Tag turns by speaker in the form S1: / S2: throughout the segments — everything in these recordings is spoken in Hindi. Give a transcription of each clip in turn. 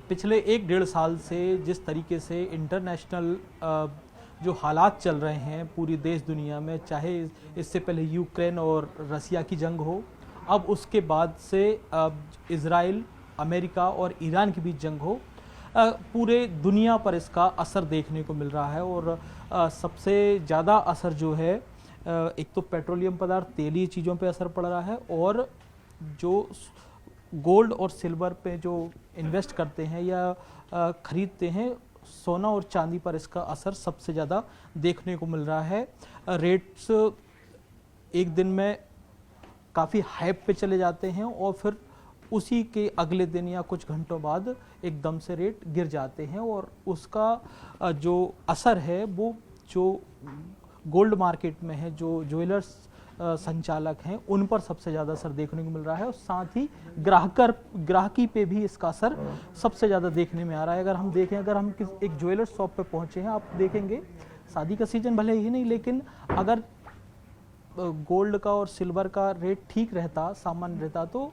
S1: पिछले एक डेढ़ साल से जिस तरीके से इंटरनेशनल जो हालात चल रहे हैं पूरी देश दुनिया में, चाहे इससे पहले यूक्रेन और रसिया की जंग हो, अब उसके बाद से इज़राइल, अमेरिका और ईरान के बीच जंग हो, पूरे दुनिया पर इसका असर देखने को मिल रहा है। और सबसे ज़्यादा असर जो है, एक तो पेट्रोलियम पदार्थ, तेलीय चीज़ों पे असर पड़ रहा है, और जो गोल्ड और सिल्वर पे जो इन्वेस्ट करते हैं या ख़रीदते हैं, सोना और चांदी पर इसका असर सबसे ज़्यादा देखने को मिल रहा है। रेट्स एक दिन में काफ़ी हाइप पे चले जाते हैं और फिर उसी के अगले दिन या कुछ घंटों बाद एकदम से रेट गिर जाते हैं, और उसका जो असर है वो जो गोल्ड मार्केट में है, जो ज्वेलर्स संचालक हैं, उन पर सबसे ज़्यादा असर देखने को मिल रहा है, और साथ ही ग्राहकी पे भी इसका असर सबसे ज़्यादा देखने में आ रहा है। अगर हम देखें, अगर हम एक ज्वेलर शॉप पे पहुँचे हैं, आप देखेंगे शादी का सीजन भले ही नहीं, लेकिन अगर गोल्ड का और सिल्वर का रेट ठीक रहता, सामान्य रहता, तो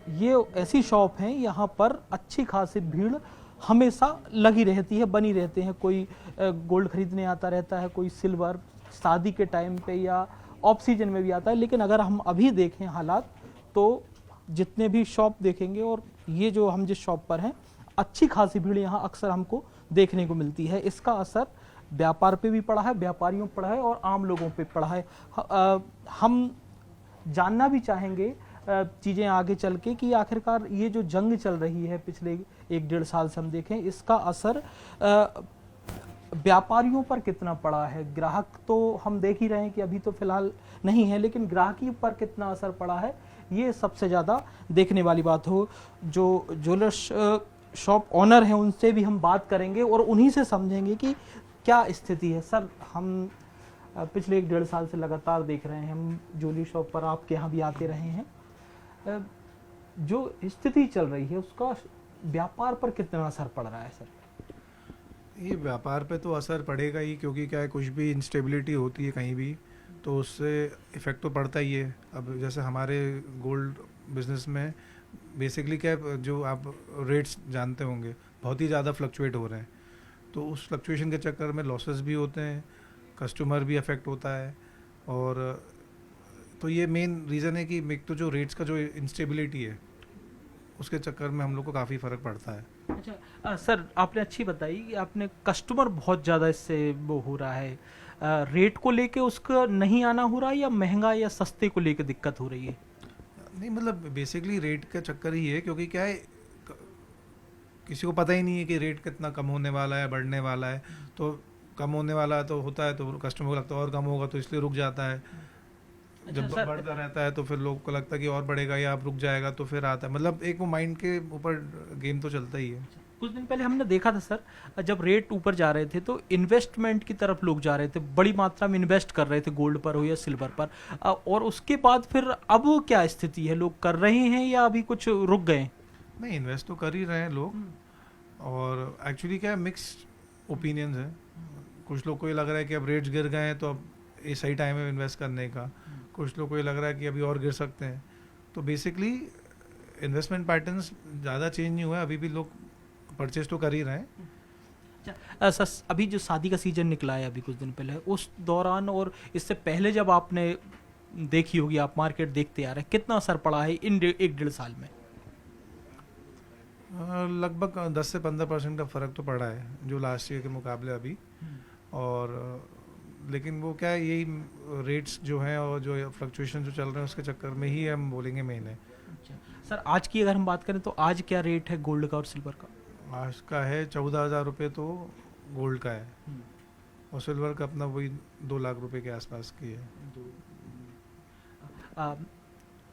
S1: ये ऐसी शॉप हैं, यहाँ पर अच्छी खासी भीड़ हमेशा लगी रहती है, बनी रहते हैं। कोई गोल्ड खरीदने आता रहता है, कोई सिल्वर, शादी के टाइम पे या ऑफ सीजन में भी आता है। लेकिन अगर हम अभी देखें हालात, तो जितने भी शॉप देखेंगे, और ये जो हम जिस शॉप पर हैं, अच्छी खासी भीड़ यहाँ अक्सर हमको देखने को मिलती है। इसका असर व्यापार पे भी पड़ा है, व्यापारियों पर पड़ा है और आम लोगों पे पड़ा है। हम जानना भी चाहेंगे चीज़ें आगे चल के कि आखिरकार ये जो जंग चल रही है पिछले एक डेढ़ साल से, हम देखें इसका असर व्यापारियों पर कितना पड़ा है। ग्राहक तो हम देख ही रहे हैं कि अभी तो फिलहाल नहीं है, लेकिन ग्राहकी पर कितना असर पड़ा है, ये सबसे ज़्यादा देखने वाली बात हो। जो ज्वेलर्स शॉप ऑनर हैं, उनसे भी हम बात करेंगे और उन्हीं से समझेंगे कि क्या स्थिति है। सर, हम पिछले एक डेढ़ साल से लगातार देख रहे हैं, हम ज्वेलरी शॉप पर आपके यहाँ भी आते रहे हैं, जो स्थिति चल रही है उसका व्यापार पर कितना असर पड़ रहा है सर?
S2: ये व्यापार पे तो असर पड़ेगा ही, क्योंकि क्या है, कुछ भी इंस्टेबिलिटी होती है कहीं भी तो उससे इफ़ेक्ट तो पड़ता ही है। अब जैसे हमारे गोल्ड बिजनेस में बेसिकली क्या है, जो आप रेट्स जानते होंगे बहुत ही ज़्यादा फ्लक्चुएट हो रहे हैं, तो उस फ्लक्चुएशन के चक्कर में लॉसेस भी होते हैं, कस्टमर भी अफेक्ट होता है। और तो ये मेन रीज़न है कि एक तो जो रेट्स का जो इंस्टेबिलिटी है उसके चक्कर में हम लोग को काफ़ी फ़र्क पड़ता है।
S1: अच्छा सर, आपने अच्छी बताई कि आपने कस्टमर बहुत ज़्यादा इससे वो हो रहा है, रेट को लेके उसका नहीं आना हो रहा है, या महंगा या सस्ते को लेके दिक्कत हो रही है?
S2: नहीं, मतलब बेसिकली रेट का चक्कर ही है, क्योंकि क्या है, किसी को पता ही नहीं है कि रेट कितना कम होने वाला है, बढ़ने वाला है। तो कम होने वाला तो होता है तो कस्टमर को लगता है और कम होगा, तो इसलिए रुक जाता है। जब बढ़ता रहता है तो फिर लोग को लगता है कि और बढ़ेगा या अब रुक जाएगा, तो फिर आता है। मतलब एक वो माइंड के ऊपर गेम तो चलता ही है।
S1: कुछ दिन पहले हमने देखा था सर, जब रेट ऊपर जा रहे थे तो इन्वेस्टमेंट की तरफ लोग जा रहे थे, बड़ी मात्रा में इन्वेस्ट कर रहे थे गोल्ड पर हो या सिल्वर पर, और उसके बाद फिर अब क्या स्थिति है, लोग कर रहे हैं या अभी कुछ रुक गए?
S2: नहीं, इन्वेस्ट तो कर ही रहे हैं लोग, और एक्चुअली क्या है, मिक्स्ड ओपिनियंस है। कुछ लोग को ये लग रहा है कि अब रेट्स गिर गए हैं तो अब ये सही टाइम है इन्वेस्ट करने का, कुछ लोग को ये लग रहा है कि अभी और गिर सकते हैं। तो बेसिकली इन्वेस्टमेंट पैटर्न्स ज़्यादा चेंज नहीं हुआ है, अभी भी लोग परचेज तो कर ही रहे हैं।
S1: अच्छा सर, अभी जो शादी का सीजन निकला है अभी कुछ दिन पहले, उस दौरान और इससे पहले जब आपने देखी होगी, आप मार्केट देखते आ रहे हैं, कितना असर पड़ा है इन एक डेढ़ साल में?
S2: लगभग 10 से 15% का फ़र्क तो पड़ा है जो लास्ट ईयर के मुकाबले अभी। और लेकिन वो क्या है, यही रेट्स जो हैं और जो फ्लक्चुएशन जो चल रहे हैं उसके चक्कर में ही हम बोलेंगे मेन है।
S1: अच्छा सर, आज की अगर हम बात करें तो आज क्या रेट है गोल्ड का और सिल्वर का?
S2: आज का है 14,000 रुपये तो गोल्ड का है, और सिल्वर का अपना वही 2 लाख रुपए के आसपास की है।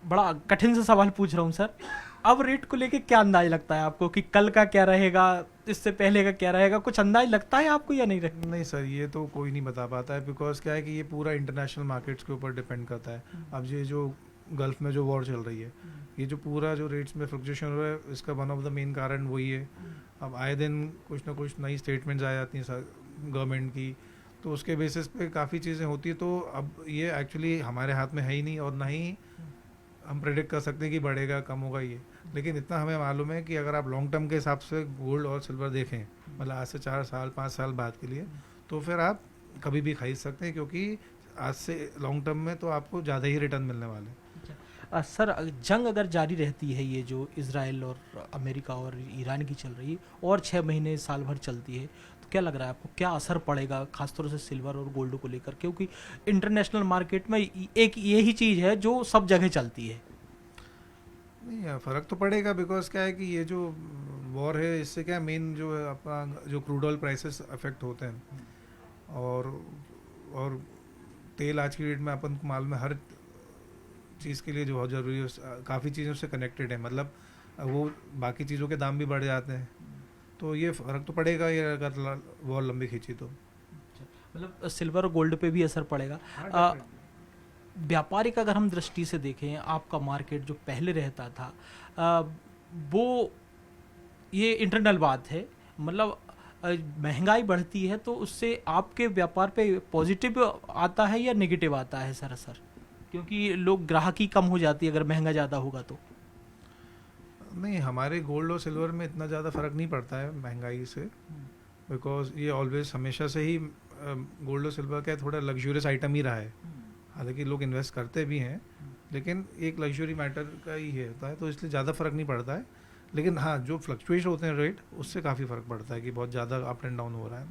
S1: बड़ा कठिन सा सवाल पूछ रहा हूँ सर, अब रेट को लेके क्या अंदाज लगता है आपको कि कल का क्या रहेगा, इससे पहले का क्या रहेगा, कुछ अंदाज लगता है आपको या नहीं रखता?
S2: नहीं सर, ये तो कोई नहीं बता पाता है, बिकॉज क्या है कि ये पूरा इंटरनेशनल मार्केट्स के ऊपर डिपेंड करता है। अब ये जो गल्फ में जो वॉर चल रही है, ये जो पूरा जो रेट्स में फ्लक्चुएशन हो रहा है, इसका वन ऑफ द मेन कारण वही है। अब आए दिन कुछ ना कुछ नई स्टेटमेंट्स आ जाती हैं गवर्नमेंट की, तो उसके बेसिस पे काफ़ी चीज़ें होती है। तो अब ये एक्चुअली हमारे हाथ में है ही नहीं, और ना ही हम प्रेडिक्ट कर सकते हैं कि बढ़ेगा कम होगा ये। लेकिन इतना हमें मालूम है कि अगर आप लॉन्ग टर्म के हिसाब से गोल्ड और सिल्वर देखें, मतलब आज से 4 साल 5 साल बाद के लिए, तो फिर आप कभी भी खरीद सकते हैं, क्योंकि आज से लॉन्ग टर्म में तो आपको ज़्यादा ही रिटर्न मिलने वाले हैं।
S1: सर, जंग अगर जारी रहती है, ये जो इजराइल और अमेरिका और ईरान की चल रही है, और 6 महीने साल भर चलती है, तो क्या लग रहा है आपको, क्या असर पड़ेगा खासतौर से सिल्वर और गोल्ड को लेकर? क्योंकि इंटरनेशनल मार्केट में एक यही चीज़ है जो सब जगह चलती है।
S2: नहीं, फ़र्क तो पड़ेगा, बिकॉज क्या है कि ये जो वॉर है, इससे क्या मेन जो है अपना जो क्रूड ऑयल प्राइसेस अफेक्ट होते हैं, और तेल आज की डेट में अपन को मालूम है हर चीज़ के लिए जो बहुत ज़रूरी है, काफ़ी चीज़ों से कनेक्टेड है, मतलब वो बाकी चीज़ों के दाम भी बढ़ जाते हैं, तो ये फ़र्क तो पड़ेगा ये अगर वॉर लंबी खींची तो।
S1: मतलब सिल्वर और गोल्ड पे भी असर पड़ेगा। व्यापारिक अगर हम दृष्टि से देखें, आपका मार्केट जो पहले रहता था, वो, ये इंटरनल बात है, मतलब महंगाई बढ़ती है तो उससे आपके व्यापार पे पॉजिटिव आता है या नेगेटिव आता है सर असर? क्योंकि लोग ग्राहकी कम हो जाती है अगर महंगा ज़्यादा होगा तो।
S2: नहीं, हमारे गोल्ड और सिल्वर में इतना ज़्यादा फ़र्क नहीं पड़ता है महंगाई से, बिकॉज ये ऑलवेज हमेशा से ही गोल्ड और सिल्वर का थोड़ा लग्जूरियस आइटम ही रहा है। हालांकि लोग इन्वेस्ट करते भी हैं, लेकिन एक लग्जरी मैटर का ही है होता है, तो इसलिए ज़्यादा फ़र्क नहीं पड़ता है। लेकिन हाँ, जो फ्लक्चुएट होते हैं रेट, उससे काफ़ी फ़र्क पड़ता है कि बहुत ज़्यादा अप एंड डाउन हो रहा है।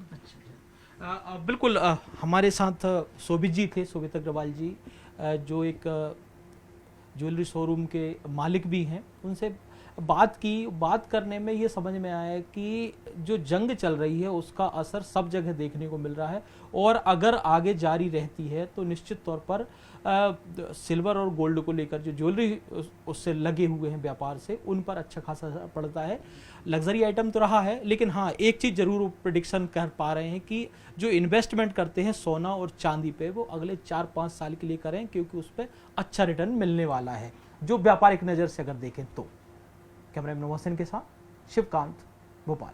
S1: बिल्कुल। हमारे साथ शोभित जी थे, शोभित अग्रवाल जी, जो एक ज्वेलरी शोरूम के मालिक भी हैं। उनसे बात करने में ये समझ में आया कि जो जंग चल रही है उसका असर सब जगह देखने को मिल रहा है, और अगर आगे जारी रहती है तो निश्चित तौर पर सिल्वर और गोल्ड को लेकर जो ज्वेलरी उससे लगे हुए हैं व्यापार से, उन पर अच्छा खासा असर पड़ता है। लग्जरी आइटम तो रहा है, लेकिन हाँ, एक चीज़ जरूर प्रिडिक्शन कर पा रहे हैं कि जो इन्वेस्टमेंट करते हैं सोना और चांदी पे, वो अगले 4-5 साल के लिए करें, क्योंकि उस पर अच्छा रिटर्न मिलने वाला है, जो व्यापारिक नज़र से अगर देखें तो। कैमरामैन मोहसिन के साथ शिवकांत, भोपाल।